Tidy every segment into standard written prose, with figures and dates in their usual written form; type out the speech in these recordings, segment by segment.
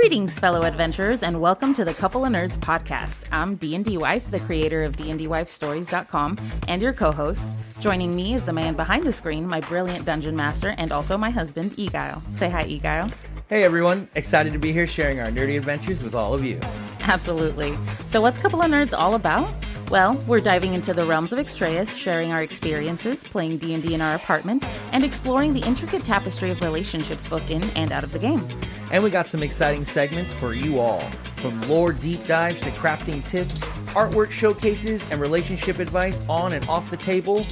Greetings, fellow adventurers, and welcome to the Couple of Nerds podcast. I'm DnDWife, the creator of DnDWifeStories.com, and your co-host. Joining me is the man behind the screen, my brilliant dungeon master, and also my husband, Eguile. Say hi, Eguile. Hey everyone, excited to be here sharing our nerdy adventures with all of you. Absolutely. So what's Couple of Nerds all about? Well, we're diving into the realms of Extraeus, sharing our experiences, playing D&D in our apartment, and exploring the intricate tapestry of relationships both in and out of the game. And we got some exciting segments for you all, from lore deep dives to crafting tips, artwork showcases, and relationship advice on and off the table.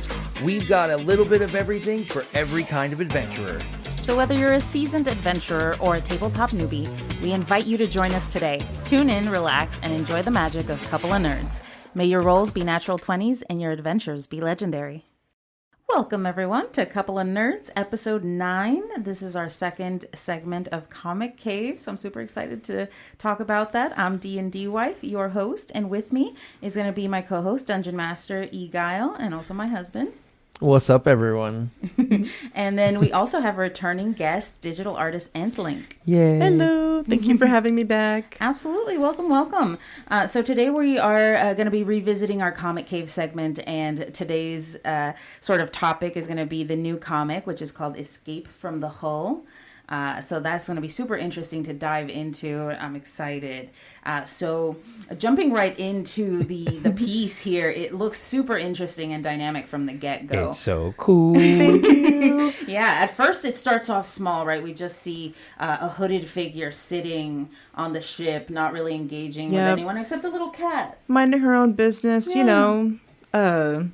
We've got a little bit of everything for every kind of adventurer. So whether you're a seasoned adventurer or a tabletop newbie, we invite you to join us today. Tune in, relax, and enjoy the magic of Couple of Nerds. May your rolls be natural 20s and your adventures be legendary. Welcome, everyone, to Couple of Nerds, episode 9. This is our second segment of Comic Cave, so I'm super excited to talk about that. I'm DnDWife, your host, and with me is going to be my co-host, Dungeon Master Eguile, and also my husband. What's up, everyone? And then we also have a returning guest, digital artist EntLynk. Yay. Hello. Thank you for having me back. Absolutely. Welcome, welcome. So today we are going to be revisiting our Comic Cave segment, and today's sort of topic is going to be the new comic, which is called Escape from the Hull. So that's going to be super interesting to dive into. I'm excited. So jumping right into the piece here, it looks super interesting and dynamic from the get-go. It's so cool. Thank you. Yeah, at first it starts off small, right? We just see a hooded figure sitting on the ship, not really engaging with anyone except the little cat. Minding her own business, Yeah. you know.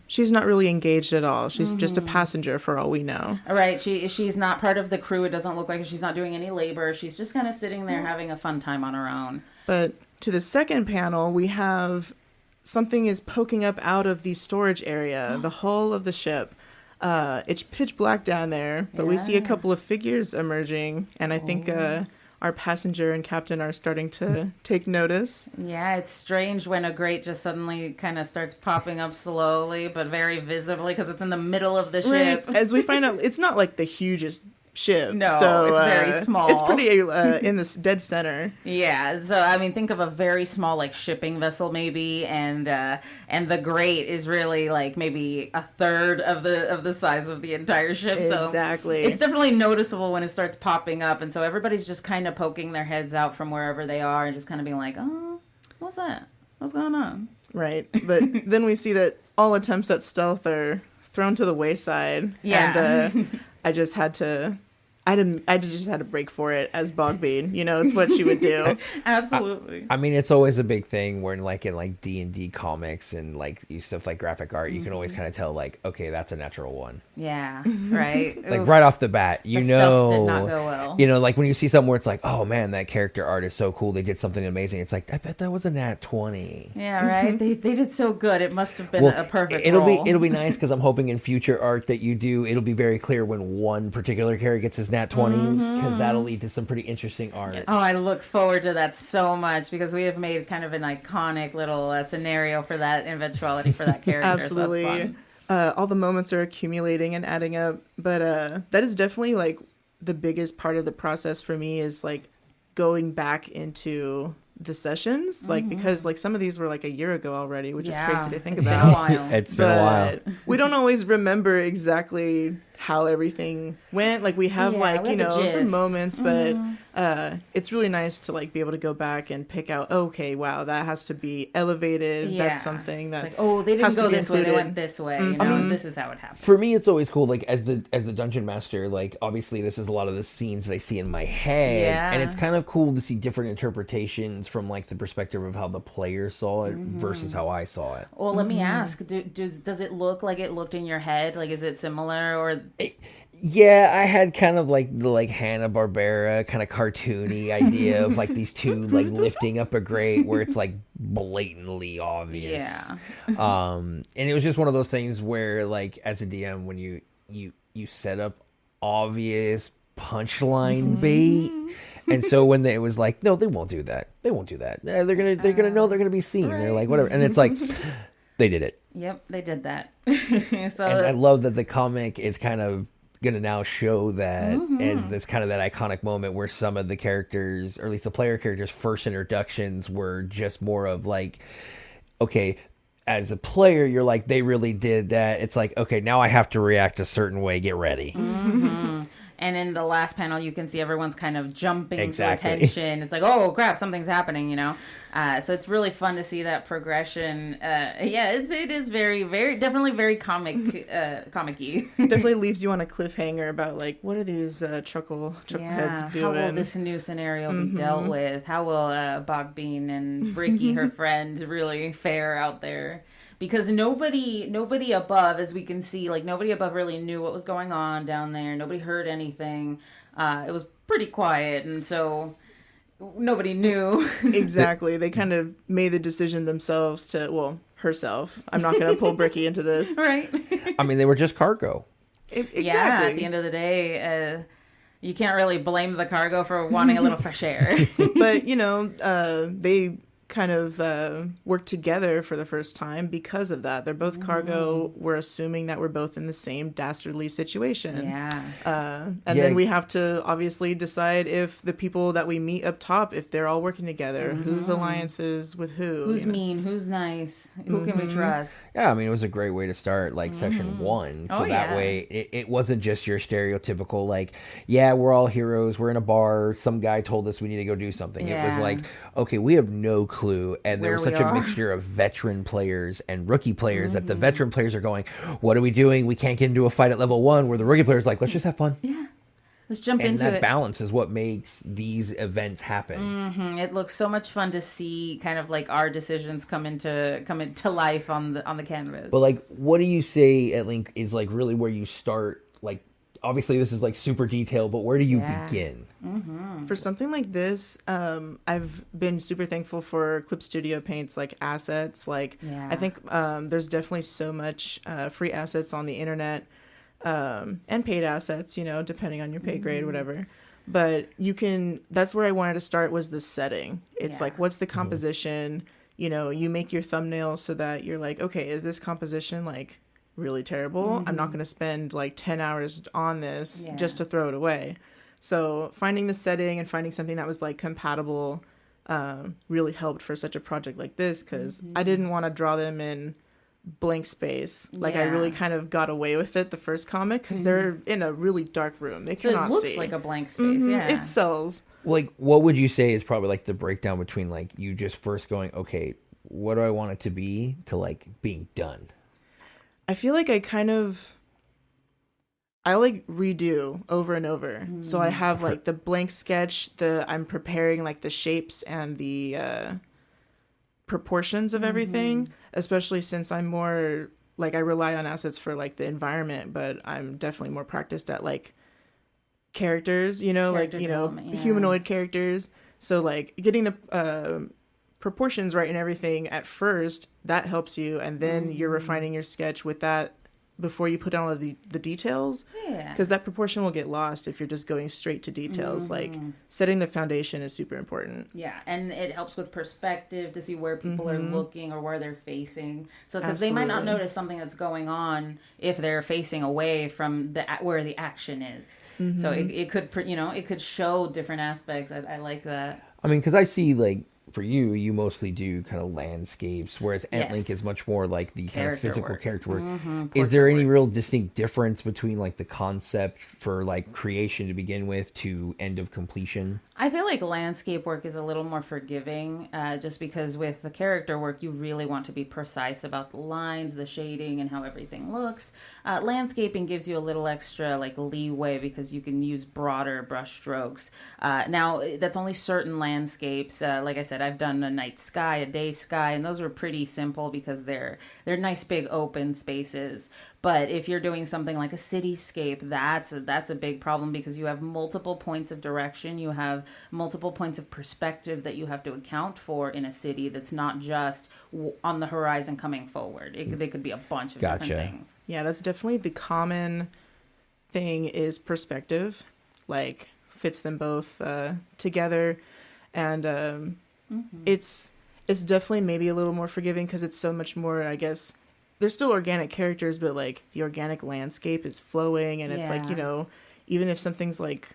She's not really engaged at all. She's just a passenger for all we know. All right, she's not part of the crew. It doesn't look like she's not doing any labor. She's just kind of sitting there having a fun time on her own. But to the second panel, we have something is poking up out of the storage area, the hull of the ship. It's pitch black down there, but we see a couple of figures emerging, and I think our passenger and captain are starting to take notice. Yeah, it's strange when a grate just suddenly kind of starts popping up slowly, but very visibly because it's in the middle of the ship. Right. As we find out, it's not like the hugest ship. No, so, it's very small. It's pretty in the dead center. Yeah, so I mean, think of a very small like shipping vessel maybe, and the grate is really like maybe a third of the size of the entire ship. Exactly. So it's definitely noticeable when it starts popping up, and so everybody's just kind of poking their heads out from wherever they are and just kind of being like, oh, what's that? What's going on? Right, but then we see that all attempts at stealth are thrown to the wayside. Yeah. And I just had to break for it as Bogbean. You know, it's what she would do. Absolutely. I mean, it's always a big thing where in D&D comics and like stuff like graphic art, you can always kind of tell like, okay, that's a natural one. Yeah, right. Like Oof. right off the bat, The stealth did not go well. You know, like when you see something where it's like, oh man, that character art is so cool. They did something amazing. It's like, I bet that was a nat 20. Yeah, right. They did so good. It must have been a perfect it'll roll. be nice because I'm hoping in future art that you do, it'll be very clear when one particular character gets his nat 20s because that'll lead to some pretty interesting art. Oh, I look forward to that so much because we have made kind of an iconic little scenario for that eventuality for that character. Absolutely. So that's fun. All the moments are accumulating and adding up, but that is definitely like the biggest part of the process for me is like going back into the sessions, like because like some of these were like a year ago already, which is crazy to think about. Been a while. It's been a while. We don't always remember exactly how everything went. Like we have the moments, but it's really nice to like be able to go back and pick out, okay, wow, that has to be elevated. Yeah. That's something that's like, they didn't go this way, they included. went this way. You know, this is how it happened. For me, it's always cool. Like as the dungeon master, like obviously this is a lot of the scenes that I see in my head, and it's kind of cool to see different interpretations from like the perspective of how the player saw it versus how I saw it. Well, let me ask: does it look like it looked in your head? Like, is it similar or? Yeah, I had kind of like the like Hanna-Barbera kind of cartoony idea of like these two like lifting up a grate where it's like blatantly obvious. Yeah. And it was just one of those things where like as a DM when you set up obvious punchline bait. And so when it was like, no, they won't do that. They won't do that. They're gonna know they're gonna be seen. Right. They're like whatever. And it's like they did it. Yep, they did that. And I love that the comic is kind of gonna now show that as this kind of that iconic moment where some of the characters, or at least the player characters' first introductions were just more of like, okay, as a player, you're like, they really did that. It's like, okay, now I have to react a certain way. Get ready. And in the last panel, you can see everyone's kind of jumping to Exactly. attention. It's like, oh crap, something's happening, you know. So it's really fun to see that progression. It is very, very, definitely very comic-y. Definitely leaves you on a cliffhanger about like, what are these chuckleheads doing? How will this new scenario be dealt with? How will Bogbean and Bricky, her friend, really fare out there? Because nobody above, as we can see, like nobody above really knew what was going on down there. Nobody heard anything. It was pretty quiet, and so nobody knew. Exactly. They kind of made the decision themselves to, well, herself. I'm not going to pull Bricky into this. Right. I mean, they were just cargo. Exactly. Yeah, at the end of the day, you can't really blame the cargo for wanting a little fresh air. But, you know, they kind of work together for the first time because of that. They're both cargo. We're assuming that we're both in the same dastardly situation. Yeah. Then we have to obviously decide if the people that we meet up top, if they're all working together, whose alliances with who. Who's mean, who's nice, who can we trust? Yeah, I mean, it was a great way to start, like, session one. So that way, it wasn't just your stereotypical, like, yeah, we're all heroes, we're in a bar, some guy told us we need to go do something. It was like, okay, we have no clue. And there was such a mixture of veteran players and rookie players that the veteran players are going, what are we doing? We can't get into a fight at level 1, where the rookie players are like, let's just have fun. Yeah. Let's jump and into that it. balance is what makes these events happen. It looks so much fun to see kind of like our decisions come into life on the canvas. But like, what do you say EntLynk is like really where you start? Like, obviously this is like super detailed, but where do you begin? For something like this, I've been super thankful for Clip Studio Paint's like assets. Like, I think there's definitely so much free assets on the internet, and paid assets, you know, depending on your pay grade, whatever. But that's where I wanted to start, was the setting. It's like, what's the composition? You know, you make your thumbnail so that you're like, okay, is this composition like really terrible? I'm not going to spend like 10 hours on this just to throw it away. So finding the setting and finding something that was like compatible really helped for such a project like this, because I didn't want to draw them in blank space. Like, I really kind of got away with it the first comic, because they're in a really dark room. They cannot see. It looks like a blank space. Yeah, it sells. Like, what would you say is probably like the breakdown between like you just first going, okay, what do I want it to be, to like being done? I feel like I like redo over and over. So I have like the blank sketch, I'm preparing like the shapes and the proportions of everything, especially since I'm more like, I rely on assets for like the environment, but I'm definitely more practiced at like characters, you know, like, you know, humanoid characters. So like getting the proportions right and everything at first, that helps you, and then you're refining your sketch with that before you put on all of the details, because that proportion will get lost if you're just going straight to details. Like, setting the foundation is super important. And it helps with perspective to see where people are looking or where they're facing, so because they might not notice something that's going on if they're facing away from where the action is. So it could, you know, it could show different aspects. I like that. I mean, because I see, like, for you mostly do kind of landscapes, whereas EntLynk is much more like the kind of physical character work. Is there any real distinct difference between like the concept for like creation to begin with to end of completion? I feel like landscape work is a little more forgiving, just because with the character work, you really want to be precise about the lines, the shading, and how everything looks. Landscaping gives you a little extra like leeway, because you can use broader brush strokes. Now, that's only certain landscapes. Like I said, I've done a night sky, a day sky, and those were pretty simple because they're nice big open spaces. But if you're doing something like a cityscape, that's a big problem, because you have multiple points of direction, you have multiple points of perspective that you have to account for in a city that's not just on the horizon coming forward. They could be a bunch of different things. Yeah, that's definitely the common thing, is perspective. Like, fits them both together, and it's definitely maybe a little more forgiving because it's so much more, I guess, they're still organic characters, but like the organic landscape is flowing, and it's like, you know, even if something's like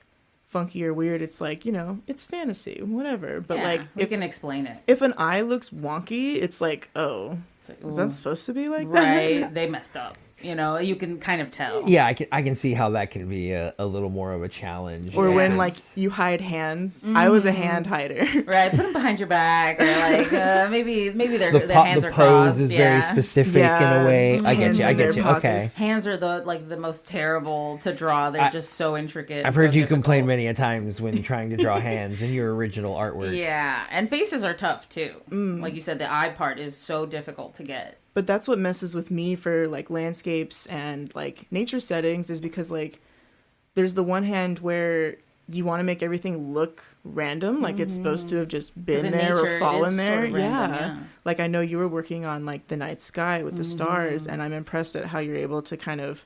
funky or weird, it's like, you know, it's fantasy, whatever. But like, we can explain it. If an eye looks wonky, it's like, oh, is that supposed to be like that? Right, they messed up. You know, you can kind of tell. Yeah, I can see how that can be a little more of a challenge. Or when like you hide hands. I was a hand hider. Right, put them behind your back, or like maybe their hands are crossed. The pose crossed. is very specific in a way. I get you. Okay. Hands are the most terrible to draw. They're just so intricate. I've heard you complain many a times when trying to draw hands in your original artwork. Yeah, and faces are tough too. Like you said, the eye part is so difficult to get. But that's what messes with me for like landscapes and like nature settings, is because like there's the one hand where you want to make everything look random, like it's supposed to have just been there or fallen there. Sort of random, Like I know you were working on like the night sky with the stars, and I'm impressed at how you're able to kind of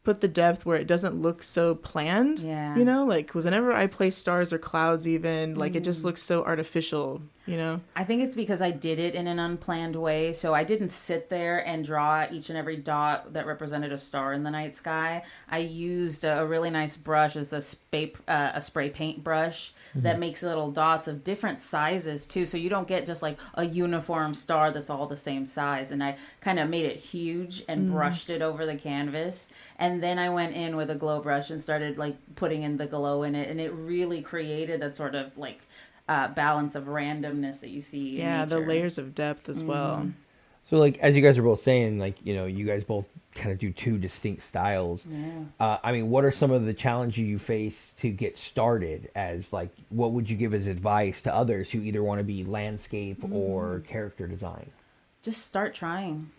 put the depth where it doesn't look so planned. Yeah. You know, like because whenever I place stars or clouds even, like it just looks so artificial, you know? I think it's because I did it in an unplanned way. So I didn't sit there and draw each and every dot that represented a star in the night sky. I used a really nice brush as a spray paint brush that makes little dots of different sizes too. So you don't get just like a uniform star that's all the same size. And I kind of made it huge and brushed it over the canvas. And then I went in with a glow brush and started like putting in the glow in it. And it really created that sort of like balance of randomness that you see in nature. The layers of depth as well. So like as you guys are both saying, like, you know, you guys both kind of do two distinct styles. I mean, what are some of the challenges you face to get started? As like, what would you give as advice to others who either want to be landscape or character design? Just start trying.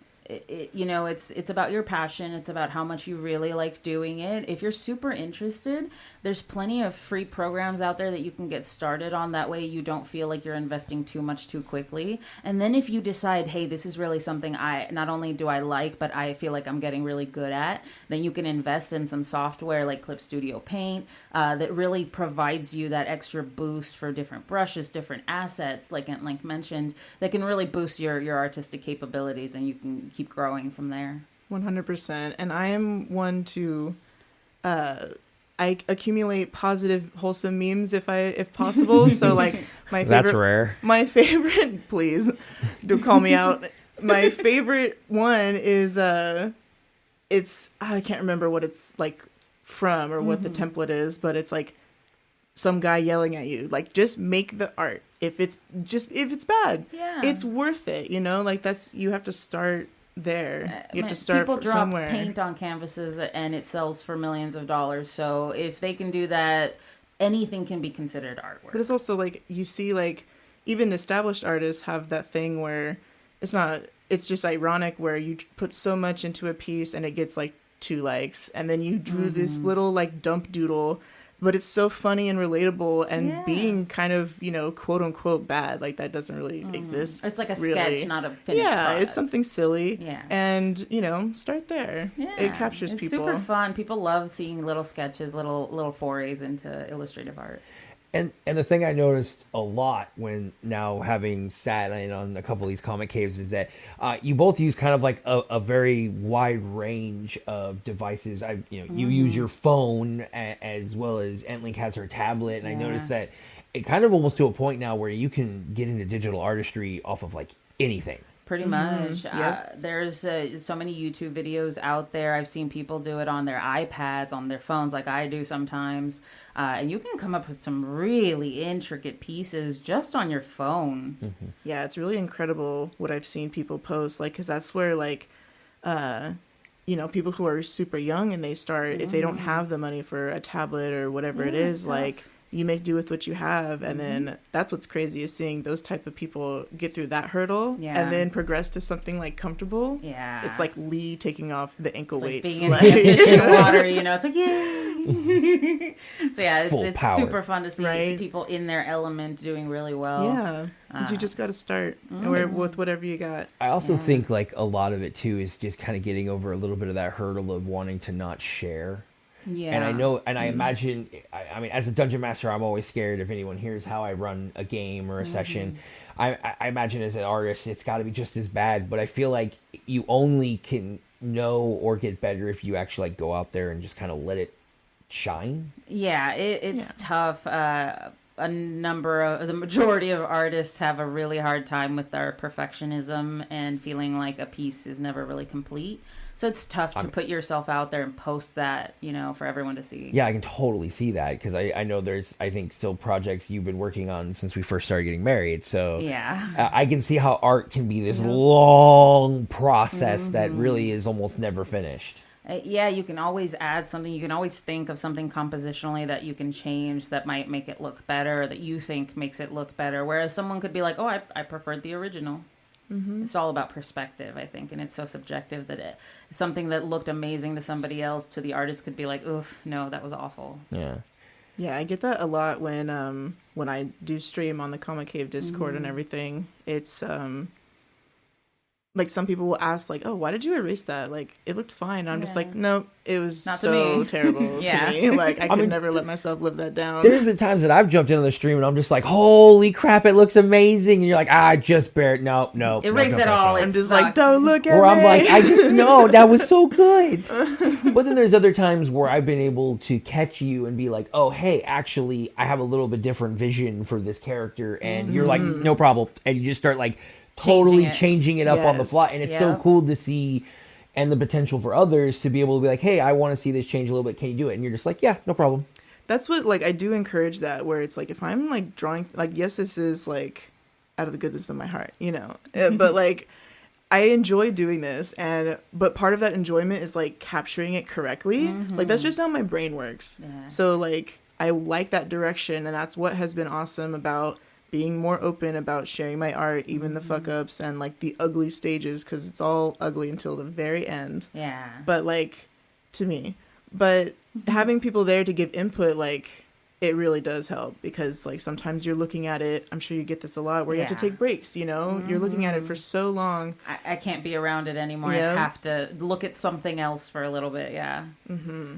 You know, it's about your passion. It's about how much you really like doing it. If you're super interested, there's plenty of free programs out there that you can get started on. That way you don't feel like you're investing too much too quickly. And then if you decide, hey, this is really something I not only do I like, but I feel like I'm getting really good at, then you can invest in some software like Clip Studio Paint that really provides you that extra boost for different brushes, different assets, like EntLynk mentioned, that can really boost your artistic capabilities, and you can keep growing from there. 100%. And I am one to I accumulate positive wholesome memes if possible. So like my favorite, that's rare. My favorite, please don't call me out. My favorite one is it's I can't remember what it's like from or what the template is, but it's like some guy yelling at you, like, just make the art. If it's bad, it's worth it, you know? Like you have to start there. You have to start people drop somewhere. Paint on canvases and it sells for millions of dollars. So if they can do that, anything can be considered artwork. But it's also like you see, like even established artists have that thing where it's just ironic where you put so much into a piece and it gets like 2 likes, and then you drew this little like dump doodle, but it's so funny and relatable, and being kind of, you know, quote unquote bad, like that doesn't really exist. It's like a really. sketch, not a finished product. It's something silly. Yeah. And, you know, start there. Yeah. It captures people. It's super fun. People love seeing little sketches, little forays into illustrative art. And the thing I noticed a lot when now having sat in on a couple of these comic caves is that you both use kind of like a very wide range of devices. You use your phone as well as EntLynk has her tablet, and I noticed that it kind of almost to a point now where you can get into digital artistry off of like anything. Pretty much. There's so many YouTube videos out there. I've seen people do it on their iPads, on their phones, like I do sometimes. And you can come up with some really intricate pieces just on your phone. Yeah, it's really incredible what I've seen people post. Like, because that's where, like, you know, people who are super young and they start, if they don't have the money for a tablet or whatever it is, like, you make do with what you have, and then that's what's crazy, is seeing those type of people get through that hurdle and then progress to something like comfortable. It's like Lee taking off the ankle weights, being in water, you know. It's like, yay. So it's super fun to see people in their element doing really well. Because you just got to start with whatever you got. I also think like a lot of it too is just kind of getting over a little bit of that hurdle of wanting to not share. Yeah. And I know, and I imagine, I mean, as a dungeon master, I'm always scared if anyone hears how I run a game or a session. I imagine as an artist, it's got to be just as bad. But I feel like you only can know or get better if you actually like go out there and just kind of let it shine. Yeah, it's tough. The majority of artists have a really hard time with their perfectionism and feeling like a piece is never really complete. So it's tough to put yourself out there and post that, for everyone to see. Yeah, I can totally see that because I know there's, I think, still projects you've been working on since we first started getting married. So yeah, I can see how art can be this long process that really is almost never finished. Yeah, you can always add something. You can always think of something compositionally that you can change that might make it look better, or that you think makes it look better. Whereas someone could be like, oh, I preferred the original. It's all about perspective, I think, and it's so subjective that something that looked amazing to somebody else, to the artist, could be like, oof, no, that was awful. Yeah. Yeah, I get that a lot when I do stream on the Comic Cave Discord and everything. It's like some people will ask like, oh, why did you erase that? Like, it looked fine. And I'm just like, nope, it was Not so terrible Yeah. to me. Like, I could never let myself live that down. There's been times that I've jumped into the stream and I'm just like, holy crap, it looks amazing. And you're like, I just barely, no. Erase it all. I'm just like, don't look at Or me. I'm like, no, that was so good. But then there's other times where I've been able to catch you and be like, oh, hey, actually, I have a little bit different vision for this character. And you're like, no problem. And you just start like totally changing it up on the fly. And it's so cool to see, and the potential for others to be able to be like, hey, I want to see this change a little bit. Can you do it? And you're just like, yeah, no problem. That's what, like, I do encourage that, where it's like, if I'm like drawing, like, yes, this is like out of the goodness of my heart, but like, I enjoy doing this, but part of that enjoyment is like capturing it correctly. Like, that's just how my brain works. So like, I like that direction, and that's what has been awesome about being more open about sharing my art, even the fuck ups and like the ugly stages, because it's all ugly until the very end. Yeah. But like, to me, but having people there to give input, like, it really does help, because like sometimes you're looking at it, I'm sure you get this a lot, where you have to take breaks, you're looking at it for so long. I can't be around it anymore. I have to look at something else for a little bit. Yeah.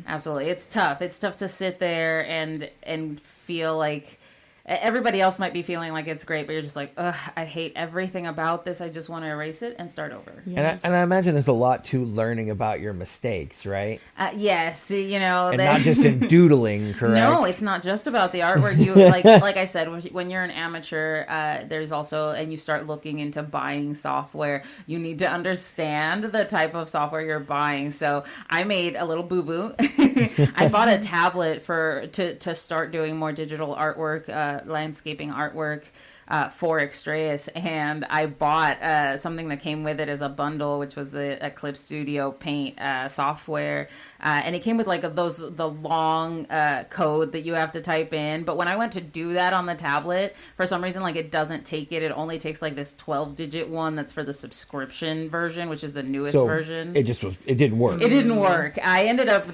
Absolutely. It's tough. It's tough to sit there and feel like everybody else might be feeling like it's great, but you're just like, ugh, I hate everything about this. I just want to erase it and start over. Yes. And I imagine there's a lot to learning about your mistakes, right? Yes, and not just in doodling, correct? No, it's not just about the artwork. You like I said, when you're an amateur, there's also, and you start looking into buying software, you need to understand the type of software you're buying. So I made a little boo-boo. I bought a tablet to start doing more digital artwork, landscaping artwork for Extraeus, and I bought something that came with it as a bundle, which was the Clip Studio Paint software, and it came with like the long code that you have to type in. But when I went to do that on the tablet, for some reason, like, it doesn't take it. It only takes like this 12-digit one that's for the subscription version, which is the newest version. It didn't work. It didn't work. I ended up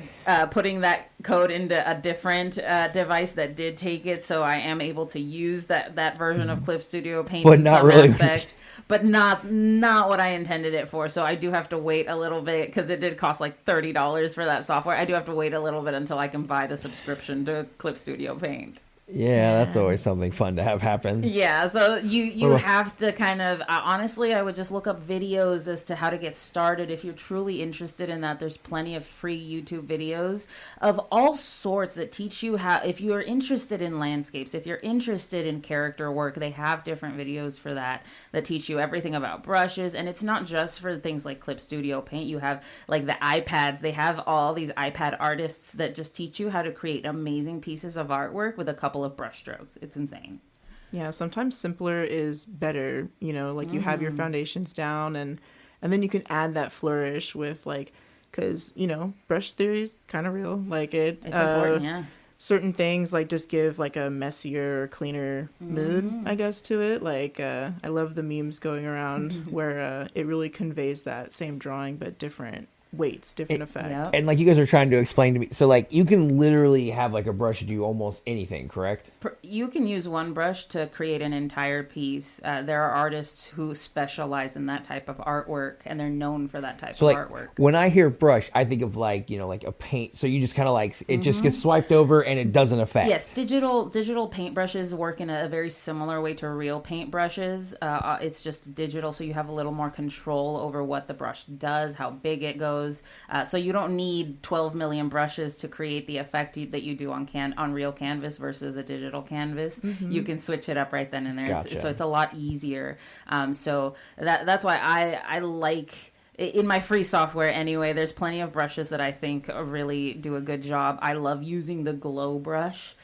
putting that code into a different device that did take it, so I am able to use that version of Clip Studio Paint, but in not some really aspect, but not what I intended it for. So I do have to wait a little bit, because it did cost like $30 for that software. I do have to wait a little bit until I can buy the subscription to Clip Studio Paint. Yeah, that's always something fun to have happen. Yeah, so you have to kind of, honestly, I would just look up videos as to how to get started. If you're truly interested in that, there's plenty of free YouTube videos of all sorts that teach you how, if you're interested in landscapes, if you're interested in character work, they have different videos for that teach you everything about brushes. And it's not just for things like Clip Studio Paint. You have like the iPads. They have all these iPad artists that just teach you how to create amazing pieces of artwork with a couple of brush strokes. It's insane. Yeah, sometimes simpler is better, like you have your foundations down, and then you can add that flourish with, like, because brush theory is kind of real, like it's important. Yeah, certain things like just give like a messier, cleaner mood, I guess, to it. Like I love the memes going around where it really conveys that same drawing but different. weights, different effect. Yep. And like you guys are trying to explain to me, so like you can literally have like a brush do almost anything, correct? You can use one brush to create an entire piece. There are artists who specialize in that type of artwork, and they're known for that type So of like artwork. when I hear brush, I think of like, you know, like a paint. So you just kind of like, it just gets swiped over and it doesn't affect. Yes, digital paintbrushes work in a very similar way to real paintbrushes. It's just digital, so you have a little more control over what the brush does, how big it goes. So you don't need 12 million brushes to create the effect that you do on real canvas versus a digital canvas. You can switch it up right then and there. Gotcha. So it's a lot easier. So that's why I like, in my free software anyway, there's plenty of brushes that I think really do a good job. I love using the glow brush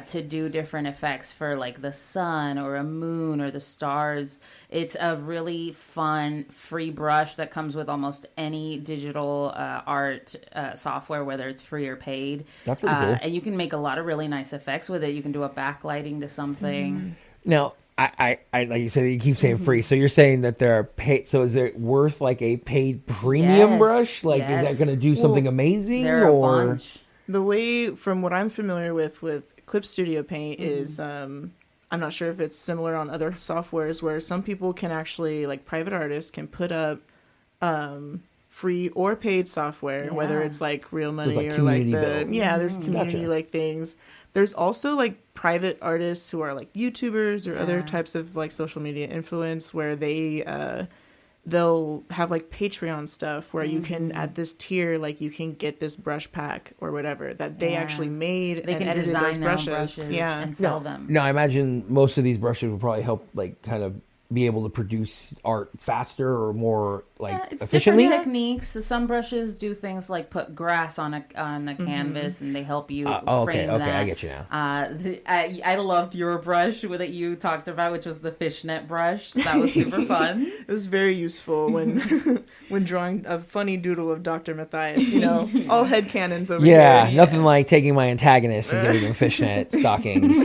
to do different effects for like the sun or a moon or the stars. It's a really fun free brush that comes with almost any digital art software, whether it's free or paid. That's pretty cool. And you can make a lot of really nice effects with it. You can do a backlighting to something. Now, I like you said, you keep saying free. So you're saying that there are paid. So is it worth like a paid premium Yes, brush? Like, yes. is that going to do something amazing? There are a or bunch. The way, from what I'm familiar with Clip Studio Paint is, I'm not sure if it's similar on other softwares, where some people can actually, like private artists, can put up free or paid software, whether it's like real money like or like community the build. there's community like things. There's also like private artists who are like YouTubers or other types of like social media influence, where they'll have like Patreon stuff where you can, at this tier, like you can get this brush pack or whatever that they actually made. They and can edited design those their own brushes and sell them. No, I imagine most of these brushes will probably help, like, kind of be able to produce art faster or more, like, It's efficiently. different techniques. So some brushes do things like put grass on a canvas, and they help you frame that. I get you now. I loved your brush that you talked about, which was the fishnet brush. That was super fun. It was very useful when when drawing a funny doodle of Dr. Matthias, you know, all headcanons over Yeah, here. nothing like taking my antagonist and giving them fishnet stockings.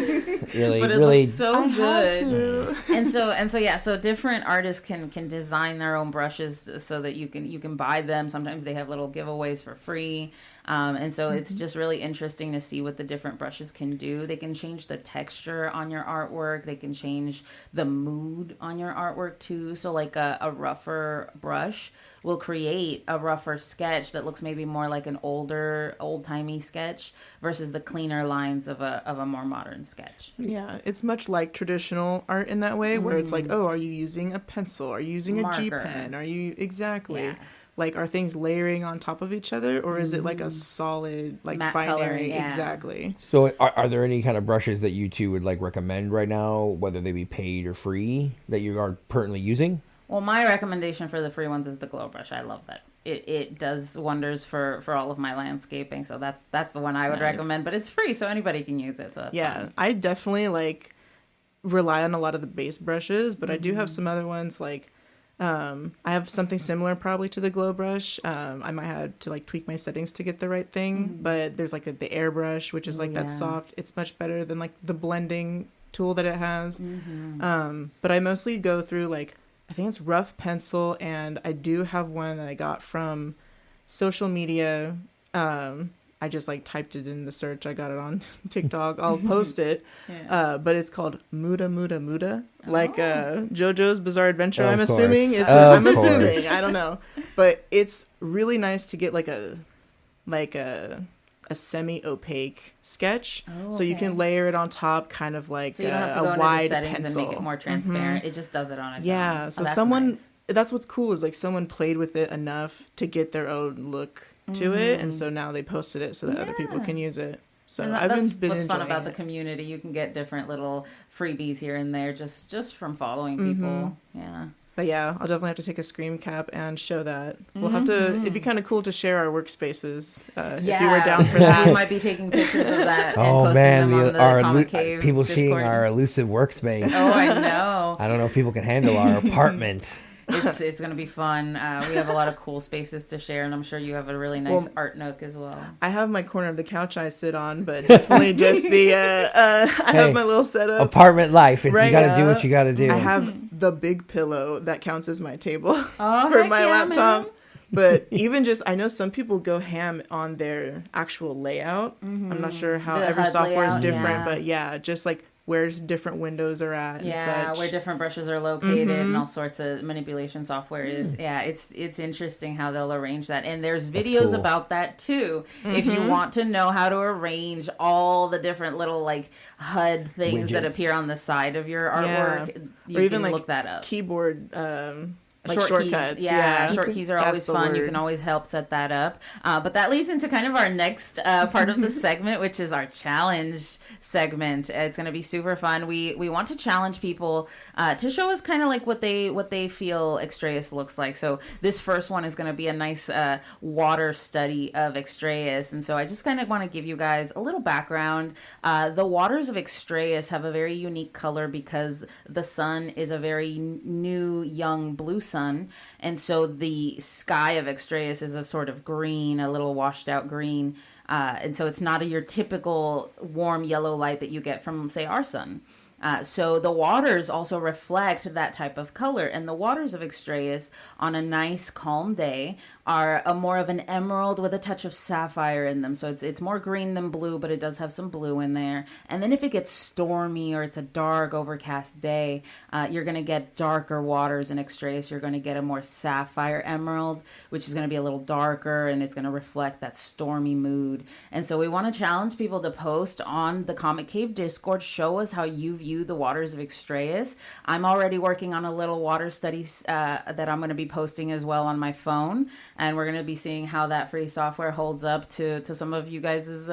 Really, But it really. looks so I had good. to. And so yeah, so different artists can design their own brushes so that you can buy them. Sometimes they have little giveaways for free. And so it's just really interesting to see what the different brushes can do. They can change the texture on your artwork. They can change the mood on your artwork too. So like a rougher brush will create a rougher sketch that looks maybe more like an old-timey sketch versus the cleaner lines of a more modern sketch. Yeah, it's much like traditional art in that way, where it's like, oh, are you using a pencil? Are you using a Marker. G pen? Are you exactly? Yeah. Like, are things layering on top of each other, or is it like a solid, like Matte binary? coloring, yeah. Exactly. So, are there any kind of brushes that you two would like recommend right now, whether they be paid or free, that you are currently using? Well, my recommendation for the free ones is the glow brush. I love that. It does wonders for all of my landscaping. So that's the one I would recommend. But it's free, so anybody can use it. So that's fine. I definitely like rely on a lot of the base brushes, but I do have some other ones like. I have something similar probably to the glow brush. I might have to like tweak my settings to get the right thing, but there's like the airbrush, which is like that soft. It's much better than like the blending tool that it has. But I mostly go through like, I think it's rough pencil, and I do have one that I got from social media. I just like typed it in the search. I got it on TikTok. I'll post it. But it's called Muda Muda Muda, like JoJo's Bizarre Adventure. Of I'm course. assuming it's. Of I'm course. assuming. I don't know, but it's really nice to get like a semi-opaque sketch, so you can layer it on top, kind of like So you don't have to go a into the wide settings pencil. and make it more transparent. It just does it on its own. Yeah. So that's someone. nice. That's what's cool is like someone played with it enough to get their own look to it, and so now they posted it so that other people can use it. So And I've that's been what's fun enjoying about it. the community. You can get different little freebies here and there just from following people. Yeah. But yeah, I'll definitely have to take a screen cap and show that. We'll have to. It'd be kind of cool to share our workspaces if you were down for We that. might be taking pictures of that and Oh posting man, them on the our Comic Cave people Discord. seeing our elusive workspace. Oh, I know. I don't know if people can handle our apartment. It's going to be fun. We have a lot of cool spaces to share, and I'm sure you have a really nice art nook as well. I have my corner of the couch I sit on, but definitely just the. I have my little setup. Apartment life. It's, Right, you got to do what you got to do. I have the big pillow that counts as my table Oh, for heck my yeah, laptop. man. But even just, I know some people go ham on their actual layout. I'm not sure how The every HUD software is layout, different, but yeah, just like where different windows are at and such. Where different brushes are located and all sorts of manipulation software is. Yeah, it's interesting how they'll arrange that. And there's videos cool. about that too. If you want to know how to arrange all the different little like HUD things that Widgets. appear on the side of your artwork, you or even can like look that up. keyboard like Short shortcuts. keys. Yeah, short keys are That's always the fun. word. You can always help set that up. But that leads into kind of our next part of the segment, which is our challenge segment. It's going to be super fun. We want to challenge people to show us kind of like what they feel Extraeus looks like. So this first one is going to be a nice water study of Extraeus. And so I just kind of want to give you guys a little background. The waters of Extraeus have a very unique color because the sun is a very new, young blue sun. And so the sky of Extraeus is a sort of green, a little washed out green. And so it's not your typical warm yellow light that you get from, say, our sun. So the waters also reflect that type of color. And the waters of Extraeus on a nice calm day are more of an emerald with a touch of sapphire in them. So it's more green than blue, but it does have some blue in there. And then if it gets stormy or it's a dark, overcast day, you're going to get darker waters in Extraeus. You're going to get a more sapphire emerald, which is going to be a little darker, and it's going to reflect that stormy mood. And so we want to challenge people to post on the Comic Cave Discord, show us how you view the waters of Extraeus. I'm already working on a little water study that I'm going to be posting as well on my phone. And we're going to be seeing how that free software holds up to some of you guys'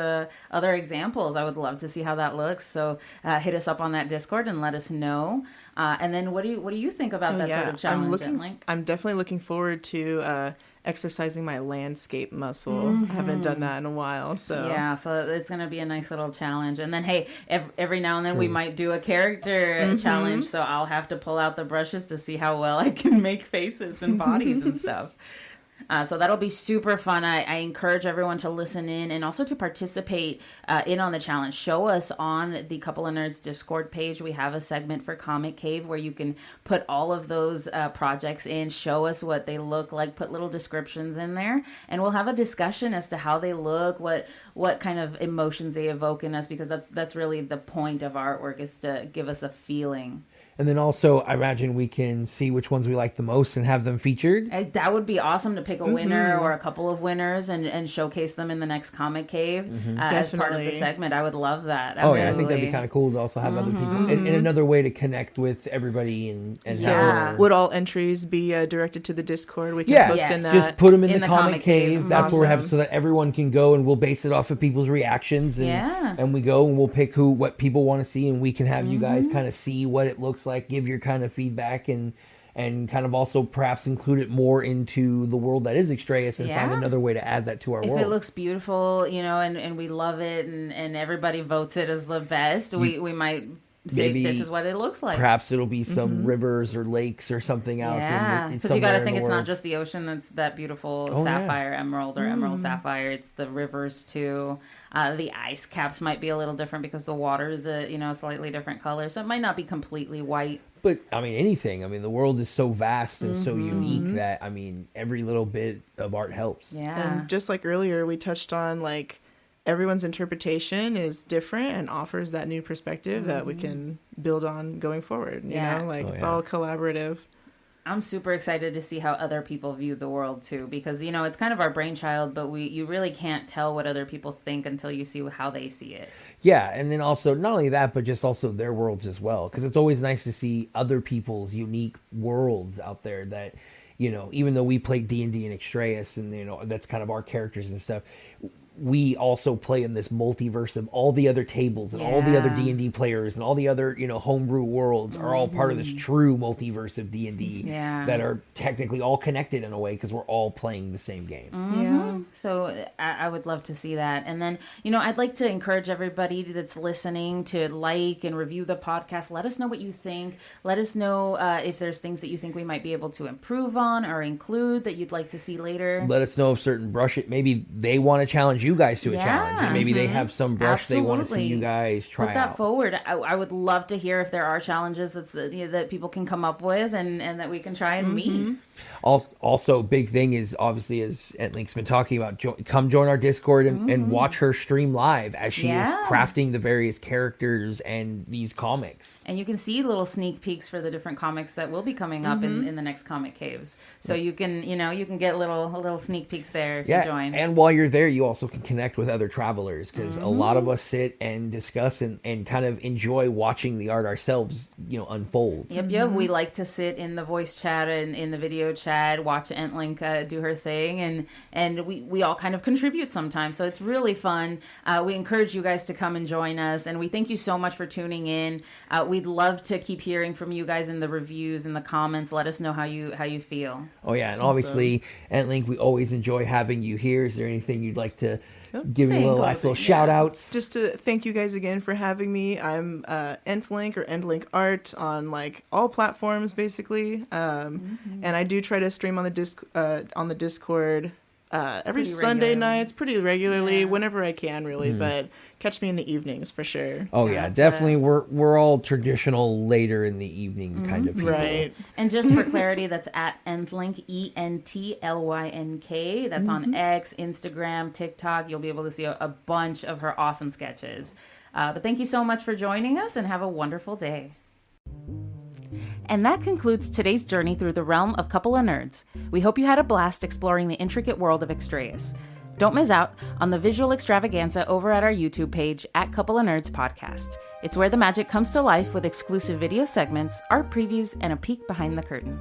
other examples. I would love to see how that looks. So hit us up on that Discord and let us know. And then what do you think about that sort of challenge, EntLynk? I'm definitely looking forward to exercising my landscape muscle. I haven't done that in a while. So yeah, so it's going to be a nice little challenge. And then, hey, every now and then we might do a character challenge. So I'll have to pull out the brushes to see how well I can make faces and bodies and stuff. So that'll be super fun. I encourage everyone to listen in and also to participate in on the challenge. Show us on the Couple of Nerds Discord page. We have a segment for Comic Cave where you can put all of those projects in, show us what they look like, put little descriptions in there, and we'll have a discussion as to how they look, what kind of emotions they evoke in us, because that's really the point of artwork, is to give us a feeling. And then also, I imagine we can see which ones we like the most and have them featured. That would be awesome, to pick a winner or a couple of winners and showcase them in the next Comic Cave as part of the segment. I would love that. Absolutely. Oh, yeah, I think that'd be kind of cool to also have other people. And another way to connect with everybody and have would all entries be directed to the Discord? We can post in that. Just put them in, In the the Comic Comic Cave. Cave. That's where we have, so that everyone can go, and we'll base it off of people's reactions. And we go and we'll pick what people want to see, and we can have you guys kind of see what it looks like, give your kind of feedback, and kind of also perhaps include it more into the world that is Extraeus, and find another way to add that to our world. If it looks beautiful, and we love it, and everybody votes it as the best, we might say maybe this is what it looks like. Perhaps it'll be some rivers or lakes or something out. Yeah, because you got to think it's not just the ocean that's that beautiful sapphire emerald or emerald sapphire. It's the rivers too. The ice caps might be a little different because the water is a slightly different color, so it might not be completely white. But I mean, anything. I mean, the world is so vast and so unique that, I mean, every little bit of art helps. Yeah, and just like earlier, we touched on like everyone's interpretation is different and offers that new perspective that we can build on going forward. You know, like it's all collaborative. I'm super excited to see how other people view the world too, because it's kind of our brainchild, but you really can't tell what other people think until you see how they see it. Yeah, and then also not only that, but just also their worlds as well, because it's always nice to see other people's unique worlds out there that, even though we play D&D and Extraeus, and that's kind of our characters and stuff, we also play in this multiverse of all the other tables and all the other D&D players and all the other, homebrew worlds are all part of this true multiverse of D&D that are technically all connected in a way because we're all playing the same game. Yeah. So I would love to see that. And then, I'd like to encourage everybody that's listening to like and review the podcast. Let us know what you think. Let us know if there's things that you think we might be able to improve on or include that you'd like to see later. Let us know if certain maybe they want to challenge you guys to a challenge. And maybe they have some brush they want to see you guys try Put that forward. I would love to hear if there are challenges that people can come up with and that we can try and meet. Also, big thing is obviously, as EntLynk's been talking about, come join our Discord and watch her stream live as she is crafting the various characters and these comics. And you can see little sneak peeks for the different comics that will be coming up in the next comic caves. So you can get little sneak peeks there if you join. And while you're there, you also can connect with other travelers, because a lot of us sit and discuss and kind of enjoy watching the art ourselves, unfold. Yep. We like to sit in the voice chat and in the video chat, watch EntLynk do her thing, and we all kind of contribute sometimes. So it's really fun. We encourage you guys to come and join us, and we thank you so much for tuning in. We'd love to keep hearing from you guys in the reviews and the comments. Let us know how you feel. Oh yeah, and obviously, EntLynk, we always enjoy having you here. Is there anything you'd like to give me last little shout outs? Just to thank you guys again for having me. I'm EntLynk or EntLynk Art on all platforms basically, and I do try to stream on the Discord every Sunday nights pretty regularly, whenever I can really, but catch me in the evenings for sure. Oh yeah, definitely. We're all traditional later in the evening kind of people. Right. And just for clarity, that's at EntLynk, EntLynk. That's on X, Instagram, TikTok. You'll be able to see a bunch of her awesome sketches. But thank you so much for joining us, and have a wonderful day. And that concludes today's journey through the realm of Couple of Nerds. We hope you had a blast exploring the intricate world of Extraeus. Don't miss out on the visual extravaganza over at our YouTube page at Couple of Nerds Podcast. It's where the magic comes to life with exclusive video segments, art previews, and a peek behind the curtain.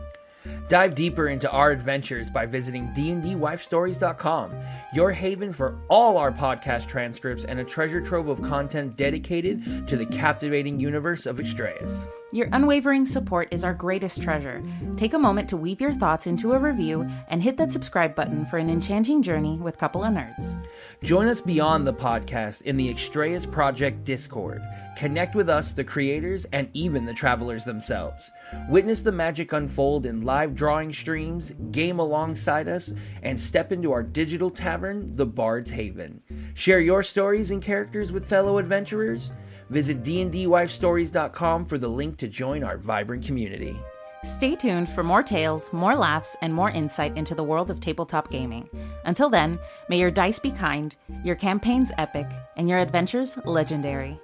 Dive deeper into our adventures by visiting DnDWifeStories.com, your haven for all our podcast transcripts and a treasure trove of content dedicated to the captivating universe of Extraeus. Your unwavering support is our greatest treasure. Take a moment to weave your thoughts into a review and hit that subscribe button for an enchanting journey with Couple of Nerds. Join us beyond the podcast in the Extraeus Project Discord. Connect with us, the creators, and even the travelers themselves. Witness the magic unfold in live drawing streams, game alongside us, and step into our digital tavern, the Bard's Haven. Share your stories and characters with fellow adventurers. Visit DnDWifeStories.com for the link to join our vibrant community. Stay tuned for more tales, more laughs, and more insight into the world of tabletop gaming. Until then, may your dice be kind, your campaigns epic, and your adventures legendary.